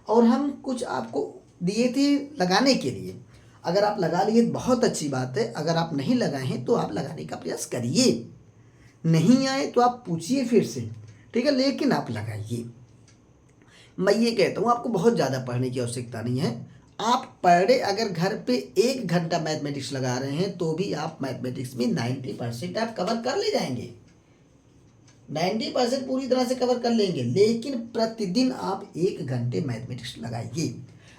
और हम कुछ आपको दिए थे लगाने के लिए। अगर आप लगा लिए बहुत अच्छी बात है, अगर आप नहीं लगाए हैं तो आप लगाने का प्रयास करिए, नहीं आए तो आप पूछिए फिर से, ठीक है, लेकिन आप लगाइए। मैं ये कहता हूँ आपको बहुत ज़्यादा पढ़ने की आवश्यकता नहीं है। आप पर डे अगर घर पे 1 घंटा मैथमेटिक्स लगा रहे हैं तो भी आप मैथमेटिक्स में 90% आप कवर कर ले जाएंगे, 90% पूरी तरह से कवर कर लेंगे। लेकिन प्रतिदिन आप 1 घंटे मैथमेटिक्स लगाइए।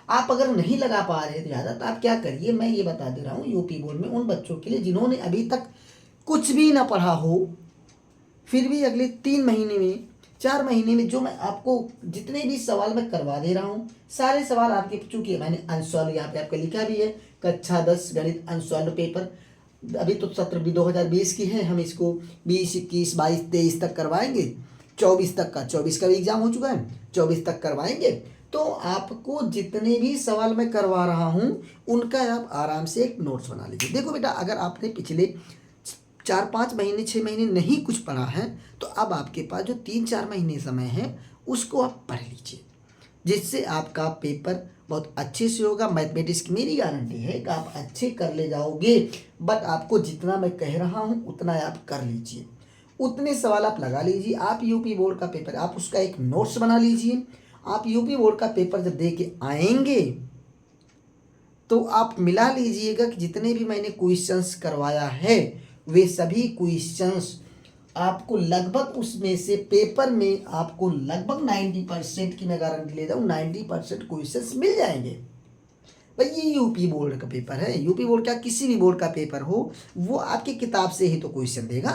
आप अगर नहीं लगा पा रहे थे ज़्यादा तो आप क्या करिए, मैं ये बता दे रहा हूँ, यूपी बोर्ड में उन बच्चों के लिए जिन्होंने अभी तक कुछ भी ना पढ़ा हो, फिर भी अगले 3 महीने में 4 महीने में जो मैं आपको जितने भी सवाल मैं करवा दे रहा हूँ, सारे सवाल आपके, चूंकि मैंने अनसॉल्व यहाँ पे आपका लिखा भी है, कक्षा 10 गणित अनसॉल्व पेपर। अभी तो सत्र भी 2020 की है, हम इसको 20, 21, 22, 23 तक करवाएंगे। 24 तक का, 24 का भी एग्जाम हो चुका है, 24 तक करवाएंगे। तो आपको जितने भी सवाल मैं करवा रहा हूँ उनका आप आराम से एक नोट्स बना लीजिए। देखो बेटा, अगर आपने पिछले 4-5 महीने 6 महीने नहीं कुछ पढ़ा है तो अब आपके पास जो 3-4 महीने समय है उसको आप पढ़ लीजिए। जिससे आपका पेपर बहुत अच्छे से होगा। मैथमेटिक्स की मेरी गारंटी है कि आप अच्छे कर ले जाओगे, बट आपको जितना मैं कह रहा हूँ उतना आप कर लीजिए, उतने सवाल आप लगा लीजिए। आप यूपी बोर्ड का पेपर आप उसका एक नोट्स बना लीजिए। आप यूपी बोर्ड का पेपर जब दे के आएंगे तो आप मिला लीजिएगा कि जितने भी मैंने क्वेश्चंस करवाया है वे सभी क्वेश्चंस आपको लगभग उसमें से पेपर में आपको लगभग 90% की मैं गारंटी ले रहा हूँ, 90% क्वेश्चंस मिल जाएंगे। भाई ये यूपी बोर्ड का पेपर है, यूपी बोर्ड का किसी भी बोर्ड का पेपर हो वो आपकी किताब से ही तो क्वेश्चन देगा।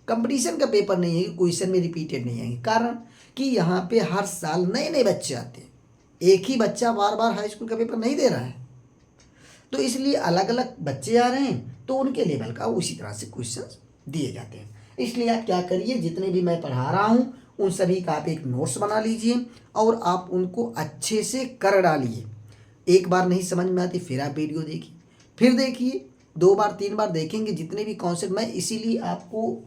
कंपटीशन का पेपर नहीं है कि क्वेश्चन में रिपीटेड नहीं आएंगे, कारण कि यहाँ पे हर साल नए नए बच्चे आते हैं, एक ही बच्चा बार बार हाई स्कूल का पेपर नहीं दे रहा है, तो इसलिए अलग अलग बच्चे आ रहे हैं तो उनके लेवल का उसी तरह से क्वेश्चन दिए जाते हैं। इसलिए आप क्या करिए, जितने भी मैं पढ़ा रहा हूँ उन सभी का आप एक नोट्स बना लीजिए और आप उनको अच्छे से कर डालिए। एक बार नहीं समझ में आती फिर आप वीडियो देखिए, फिर देखिए, 2 बार 3 बार देखेंगे जितने भी कॉन्सेप्ट, मैं इसीलिए आपको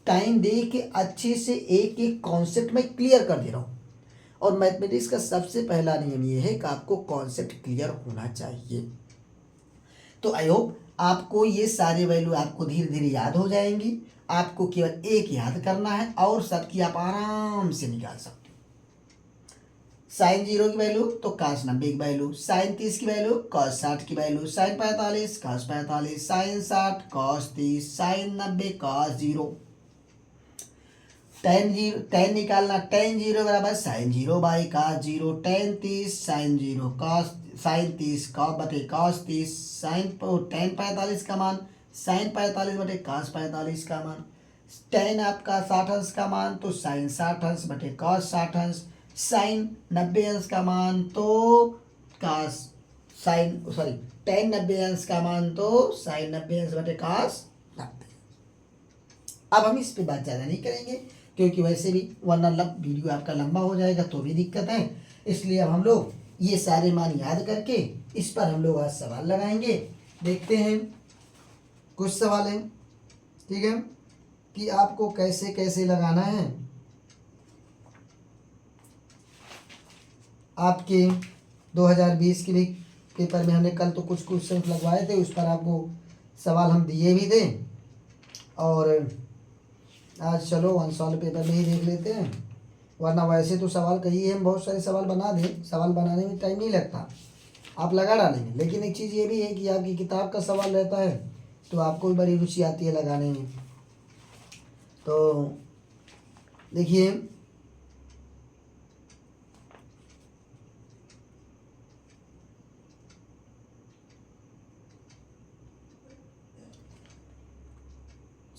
टाइम दे के अच्छे से एक एक कॉन्सेप्ट मैं क्लियर कर दे रहा हूँ। और मैथमेटिक्स का सबसे पहला नियम ये है कि आपको कॉन्सेप्ट क्लियर होना चाहिए। तो आई होप आपको ये सारे वैल्यू आपको धीरे धीरे याद हो जाएंगी। आपको केवल एक याद करना है और सबकी आप आराम से निकाल सकते हो। साइन 0 की वैल्यू तो cos 90 की वैल्यू, साइन 30 की वैल्यू cos 60 की value, sine 45 cos 45, sine 60 cos 30, sine 90 cos 0। Tan निकालना, टेन 0 बराबर sine 0 by cos 0, tan 30 sine 0 cos sine 30 cos बटे cos 30, साइन टेन 45 का मान साइन 45 बटे cos 45 का मान, टेन आपका 60 अंश का मान तो साइन 60 अंश बटे cos 60 अंश, साइन 90 अंश का मान तो cos साइन सॉरी टेन 90 अंश का मान तो साइन 90 अंश बटे cos 90। अब हम इस पे बात ज़्यादा नहीं करेंगे क्योंकि वैसे भी वरना वीडियो आपका लंबा हो जाएगा तो भी दिक्कत है। इसलिए अब हम लोग ये सारे मान याद करके इस पर हम लोग आज सवाल लगाएंगे। देखते हैं कुछ सवाल हैं, ठीक है, कि आपको कैसे कैसे लगाना है। आपके 2020 के भी पेपर में हमने कल तो कुछ क्वेश्चन लगवाए थे, उस पर आपको सवाल हम दिए भी थे, और आज चलो अनसॉल्व पेपर में ही देख लेते हैं। वरना वैसे तो सवाल कही हम बहुत सारे सवाल बना दें, सवाल बनाने में टाइम नहीं लगता, आप लगा डालेंगे। लेकिन एक चीज़ ये भी है कि आपकी किताब का सवाल रहता है तो आपको भी बड़ी रुचि आती है लगाने में। तो देखिए,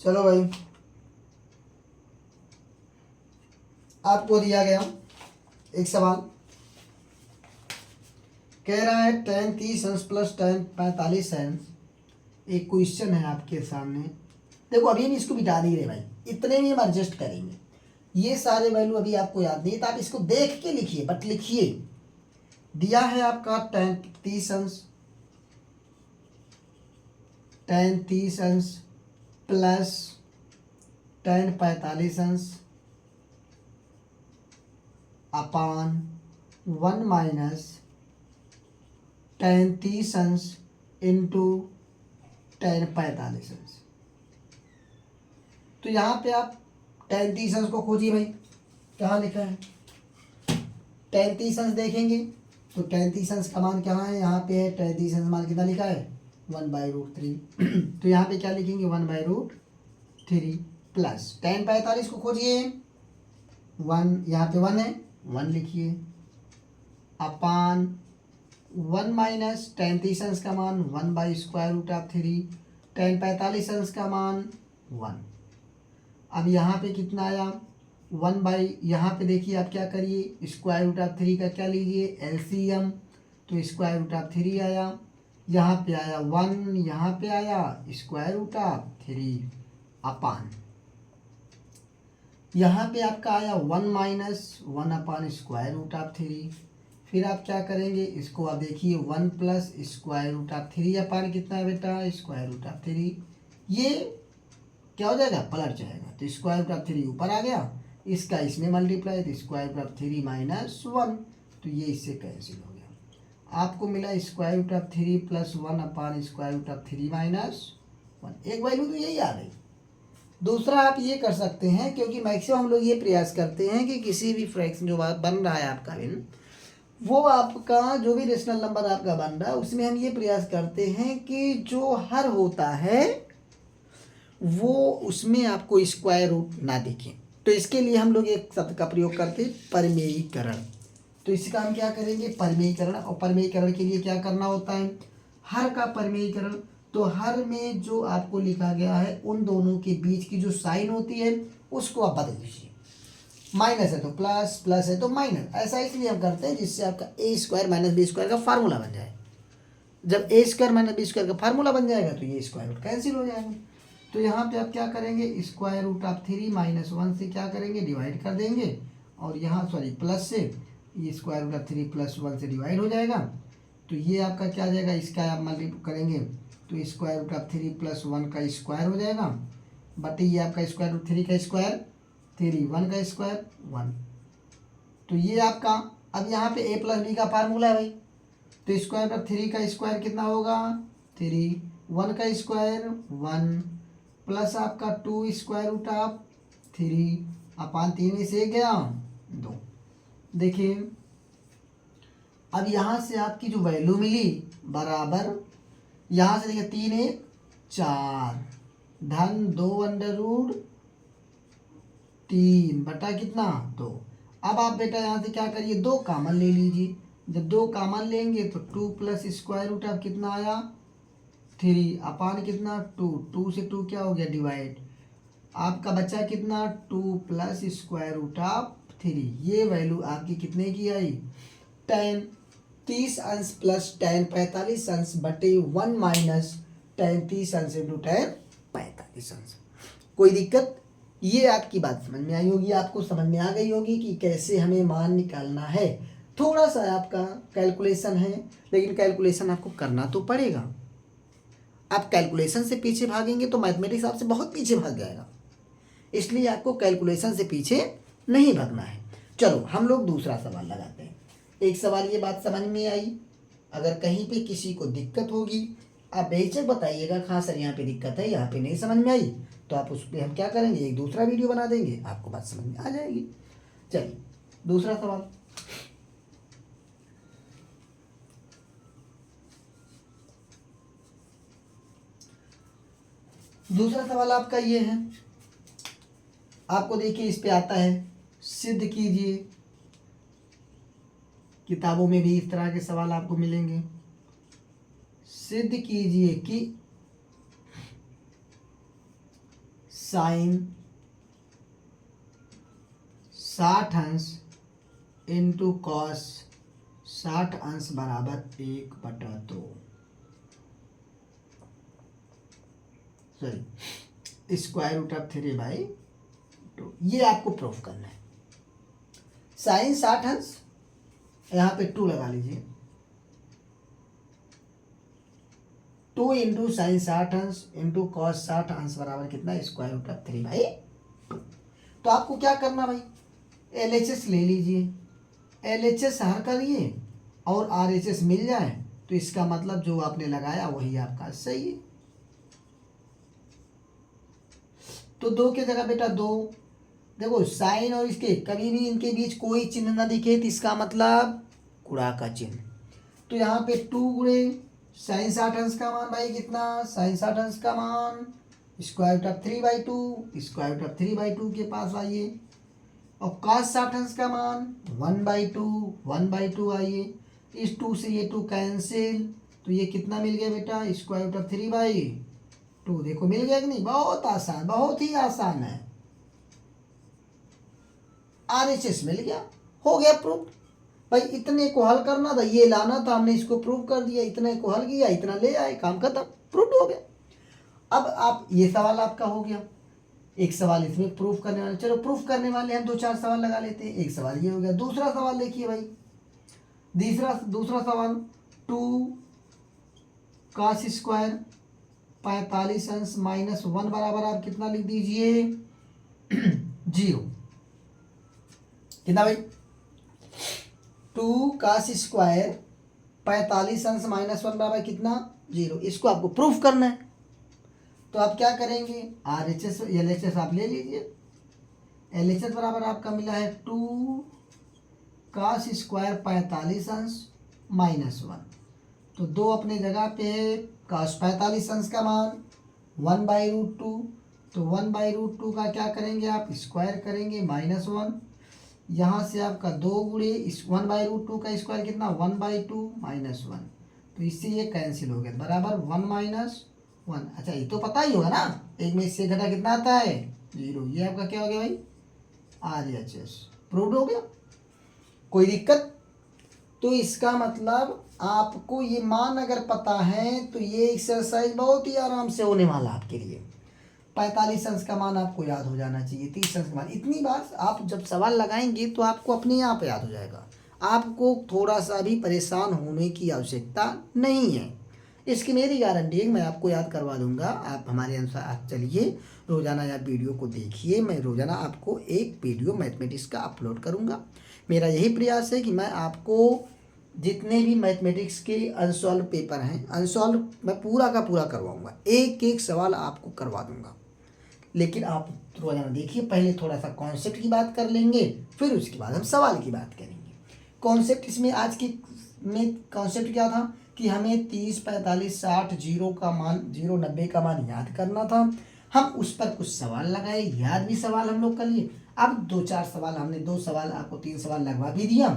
चलो भाई, आपको दिया गया एक सवाल, कह रहा है टेन 30 अंश प्लस टेन 45 अंश। एक क्वेश्चन है आपके सामने, देखो अभी हम इसको बिठा नहीं रहे भाई, इतने में हम एडजस्ट करेंगे। ये सारे वैल्यू अभी आपको याद नहीं, तो आप इसको देख के लिखिए, बट लिखिए। दिया है आपका टेन 30 अंश, टेन 30 अंश प्लस टेन 45 अंश अपान 1 माइनस टेन 30 अंश इंटू टेन 45 अंश। तो यहाँ पे आप टेन 30 अंश को खोजिए भाई, कहाँ लिखा है टेन 30 अंश, देखेंगे तो टेन 30 अंश का मान कहाँ है, यहाँ पे है टेन 30 अंश मान कितना लिखा है 1/√3। तो यहाँ पे क्या लिखेंगे 1/√3 प्लस टेन 45 को खोजिए, 1 यहाँ पे 1 है 1 लिखिए, अपान 1 माइनस टेन 30 अंश का मान 1/√3, टेन 45 अंश का मान 1। अब यहाँ पे कितना आया 1 यहाँ पे देखिए आप क्या करिए, √3 का क्या लीजिए एलसीएम, तो √3 आया, यहाँ पे आया 1, यहाँ पे आया √3 अपान, यहाँ पे आपका आया 1 माइनस 1 अपान √3। फिर आप क्या करेंगे, इसको आप देखिए 1 प्लस √3 अपान कितना है बेटा √3। ये क्या हो जाएगा पलट जाएगा, तो √3 ऊपर आ गया, इसका इसमें मल्टीप्लाई तो √3 - 1, तो ये इससे कैंसिल हो गया। आपको मिला square root of 3 plus 1 upon square root of 3 minus 1। एक वैल्यू तो यही आ गई। दूसरा आप ये कर सकते हैं, क्योंकि मैक्सिमम हम लोग ये प्रयास करते हैं कि किसी भी फ्रैक्शन जो बात बन रहा है आपका भिन्न, वो आपका जो भी रेशनल नंबर आपका बन रहा है उसमें हम ये प्रयास करते हैं कि जो हर होता है वो उसमें आपको स्क्वायर रूट ना दिखे। तो इसके लिए हम लोग एक शब्द का प्रयोग करते हैं, परिमेयीकरण। तो इसका हम क्या करेंगे, परिमेयीकरण। और परिमेयीकरण के लिए क्या करना होता है, हर का परिमेयीकरण। तो हर में जो आपको लिखा गया है उन दोनों के बीच की जो साइन होती है उसको आप बदल दीजिए। माइनस है तो प्लस, प्लस है तो माइनस। ऐसा इसलिए हम करते हैं जिससे आपका ए स्क्वायर माइनस बी स्क्वायर का फार्मूला बन जाए। जब ए स्क्वायर माइनस बी स्क्वायर का फार्मूला बन जाएगा तो ये स्क्वायर रूट कैंसिल हो जाएगा। तो यहाँ पे आप क्या करेंगे, स्क्वायर रूट ऑफ 3 माइनस 1 से क्या करेंगे, डिवाइड कर देंगे। और यहाँ सॉरी प्लस से ये स्क्वायर रूट ऑफ 3 प्लस 1 से डिवाइड हो जाएगा। तो ये आपका क्या आ जाएगा, इसका आप मल्टीप्लाई करेंगे तो स्क्वायर रूट ऑफ 3 प्लस 1 का स्क्वायर हो जाएगा, बट ये आपका स्क्वायर रूट 3 का स्क्वायर 3, 1 का स्क्वायर 1। तो ये आपका, अब यहाँ पे a प्लस बी का फार्मूला है भाई, तो स्क्वायर रूट 3 का स्क्वायर कितना होगा 3, 1 का स्क्वायर 1, प्लस आपका 2 स्क्वायर रूट ऑफ 3 अपान 3 में से गया 2। देखिए अब यहाँ से आपकी जो वैल्यू मिली बराबर, यहाँ से देखिए 3 1 4 धन 2 अंडर रूट 3 बटा कितना 2। अब आप बेटा यहाँ से क्या करिए, 2 कॉमन ले लीजिए। जब 2 कॉमन लेंगे तो 2 प्लस स्क्वायर रूट ऑफ कितना आया 3 अपान कितना 2, 2 से 2 क्या हो गया डिवाइड, आपका बचा कितना 2 प्लस स्क्वायर रूट ऑफ 3। ये वैल्यू आपकी कितने की आई 10, 30 अंश प्लस 10 45 अंश बटे 1 माइनस 10 30 अंश इंटू 10 45 अंश। कोई दिक्कत, ये आपकी बात समझ में आई होगी, आपको समझ में आ गई होगी कि कैसे हमें मान निकालना है। थोड़ा सा आपका कैलकुलेशन है, लेकिन कैलकुलेशन आपको करना तो पड़ेगा। आप कैलकुलेशन से पीछे भागेंगे तो मैथमेटिक्स आपसे बहुत पीछे भाग जाएगा, इसलिए आपको कैलकुलेशन से पीछे नहीं भागना है। चलो हम लोग दूसरा सवाल लगाते हैं। एक सवाल ये बात समझ में आई, अगर कहीं पे किसी को दिक्कत होगी आप बेशक बताइएगा, हाँ सर यहाँ पे दिक्कत है, यहाँ पे नहीं समझ में आई, तो आप उस पर हम क्या करेंगे, एक दूसरा वीडियो बना देंगे, आपको बात समझ में आ जाएगी। चलिए दूसरा सवाल। दूसरा सवाल आपका ये है, आपको देखिए इस पे आता है, सिद्ध कीजिए। किताबों में भी इस तरह के सवाल आपको मिलेंगे। सिद्ध कीजिए कि साइन 60 अंश इंटू कॉस 60 अंश बराबर 1/2। सॉरी स्क्वायर रूट ऑफ 3/2, ये आपको प्रूफ करना है। साइन 60 अंश, यहाँ पे 2 लगा लीजिए, 2 इंटू साइन 60 अंश इंटू कॉस 60 अंश बराबर कितना, स्क्वायर रूट ऑफ 3/2। तो आपको क्या करना भाई, LHS ले लीजिए, LHS हर करिए और RHS मिल जाए तो इसका मतलब जो आपने लगाया वही आपका सही है। तो 2 की जगह बेटा 2, देखो साइन और इसके कभी भी इनके बीच कोई चिन्ह ना दिखे तो इसका मतलब गुणा का चिन्ह। तो यहाँ पे 2 गुणे साइन 60 अंश का मान भाई कितना, साइन 60 अंश का मान square root of 3/2, square root of 3/2 के पास आइए, और cos 60 अंश का मान 1/2, 1/2 आइए। इस 2 से ये 2 कैंसिल, तो ये कितना मिल गया बेटा, स्क्वायर रूट ऑफ 3/2। देखो मिल गया कि नहीं, बहुत आसान, बहुत ही आसान है। RHS मिल गया, हो गया प्रूफ। भाई इतने को हल करना था, ये लाना था, हमने इसको प्रूव कर दिया, इतने को हल किया, इतना ले आए, काम खत्म, प्रूफ हो गया। अब आप ये सवाल आपका हो गया, एक सवाल इसमें प्रूफ करने वाले, चलो प्रूफ करने वाले हम 2-4 सवाल लगा लेते हैं। एक सवाल ये हो गया। दूसरा सवाल देखिए भाई, दूसरा सवाल 2 cos स्क्वायर 45 अंश माइनस 1 बराबर आप कितना लिख दीजिए 0। कितना भाई, 2 cos² 45 अंश माइनस 1 बराबर कितना 0। इसको आपको प्रूफ करना है। तो आप क्या करेंगे, RHS LHS आप ले लीजिए। LHS बराबर आपका मिला है 2 cos² 45 अंश माइनस 1। तो 2 अपने जगह पे है, cos 45 अंश का मान 1/√2। तो 1/√2 का क्या करेंगे आप, स्क्वायर करेंगे -1। यहाँ से आपका 2 गुणे इस 1/√2 का स्क्वायर कितना 1/2 -1। तो इससे ये कैंसिल हो गया, बराबर 1 - 1। अच्छा ये तो पता ही होगा ना, एक में इससे घटा कितना आता है 0। ये आपका क्या हो गया भाई, RHS प्रूव्ड हो गया। कोई दिक्कत? तो इसका मतलब आपको ये मान अगर पता है तो ये एक्सरसाइज बहुत ही आराम से होने वाला आपके लिए। 45 अंश का मान आपको याद हो जाना चाहिए, 30 अंश का मान। इतनी बार आप जब सवाल लगाएंगे तो आपको अपने आप याद हो जाएगा, आपको थोड़ा सा भी परेशान होने की आवश्यकता नहीं है। इसकी मेरी गारंटी है, मैं आपको याद करवा दूंगा। आप हमारे अनुसार चलिए, रोज़ाना आप वीडियो को देखिए। मैं रोज़ाना आपको एक वीडियो मैथमेटिक्स का अपलोड करूंगा। मेरा यही प्रयास है कि मैं आपको जितने भी मैथमेटिक्स के अनसॉल्व पेपर हैं, अनसॉल्व मैं पूरा का पूरा करवाऊंगा, एक एक सवाल आपको करवा दूंगा। लेकिन आप रोज़ाना देखिए, पहले थोड़ा सा कॉन्सेप्ट की बात कर लेंगे, फिर उसके बाद हम सवाल की बात करेंगे। कॉन्सेप्ट इसमें आज की में कॉन्सेप्ट क्या था कि हमें 30, 45, 60, 0 का मान 0, 90 का मान याद करना था। हम उस पर कुछ सवाल लगाए, याद भी सवाल हम लोग कर लिए। अब 2-4 सवाल, हमने 2 सवाल आपको 3 सवाल लगवा भी दिया,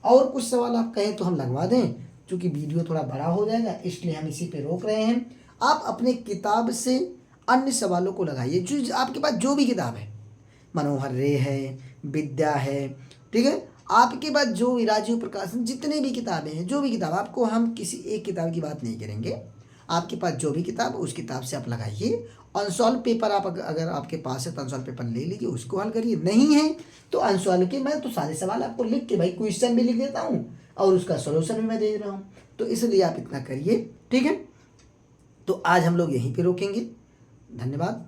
और कुछ सवाल आप कहें तो हम लगवा दें। क्योंकि वीडियो थोड़ा बड़ा हो जाएगा, इसलिए हम इसी पे रोक रहे हैं। आप अपने किताब से अन्य सवालों को लगाइए, जो आपके पास जो भी किताब है, मनोहर रे है, विद्या है, ठीक है, आपके पास जो राजीव प्रकाशन, जितने भी किताबें हैं, जो भी किताब, आपको हम किसी एक किताब की बात नहीं करेंगे। आपके पास जो भी किताब, उस किताब से आप लगाइए। अनसॉल्व पेपर आप अगर आपके पास है तो अनसॉल्व पेपर ले लीजिए, उसको हल करिए। नहीं है तो अनसॉल्व के मैं तो सारे सवाल आपको लिख के भाई क्वेश्चन भी लिख देता हूँ और उसका सोल्यूशन भी मैं दे रहा हूँ। तो इसलिए आप इतना करिए, ठीक है। तो आज हम लोग यहीं पे रोकेंगे। धन्यवाद।